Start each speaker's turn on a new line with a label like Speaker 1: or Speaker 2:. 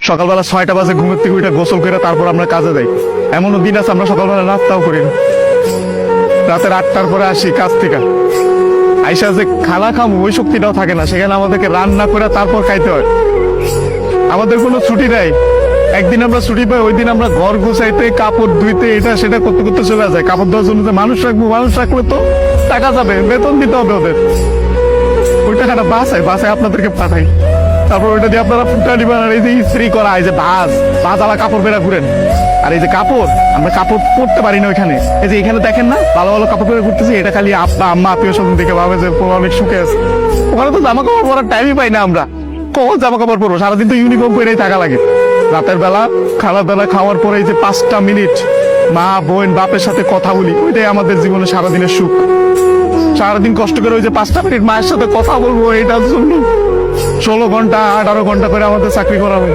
Speaker 1: সকালবেলা 6টা বাজে ঘুমের থেকে উঠে গোসল করে তারপর আমরা কাজে যাই। এমনও দিন আছে আমরা সকালবেলা নাস্তাও করি না। রাতের 8টার পরে আসি কাজ থেকে, আইসা যে খালা খাবো ওই শক্তিটাও থাকে না, সেখানে আমাদেরকে রান্না করে তারপর খাইতে হয়। আমাদের কোনো ছুটি নাই। একদিন আমরা ছুটি পাই, ওই দিন আমরা ঘর গুছাইতে, কাপড় ধুইতে, এটা সেটা করতে করতে চলে যায়। কাপড় ধোয়ার জন্য যে মানুষ রাখবো, মানুষ রাখলে তো টাকা যাবে, বেতন দিতে হবে ওদের। ওই টাকাটা বাসায় আপনাদেরকে পাঠাই, তারপর ওইটা দিয়ে আপনারা ফুটা দিবেন। আর এই যে ইস্ত্রি করা, এই যে ভাজ আলা কাপড় বেড়া ঘুরেন, আর এই যে কাপড়, আমরা কাপড় পরতে পারি না ওইখানে। এই যে এখানে দেখেন না ভালো ভালো কাপড় পরে ঘুরতেছি, এটা খালি আব্বা আম্মা আত্মীয় স্বজন দেখে ভাবে যে অনেক সুখে আছে। ওখানে তো জামা কাপড় পরার টাইমই পাই না আমরা। কখন জামা কাপড় পরবো? সারাদিন তো ইউনিফর্ম পরেই থাকা লাগে। রাতের বেলা খাবার বেলা খাওয়ার পরে এই যে 5টা মিনিট মা বোন বাপের সাথে কথা বলি, ওইটাই আমাদের জীবনে সারাদিনের সুখ। সারাদিন কষ্ট করে ওই যে 5টা মিনিট মায়ের সাথে কথা বলবো, এটার জন্য 16 ঘন্টা 18 ঘন্টা করে আমাদের চাকরি করা হয়।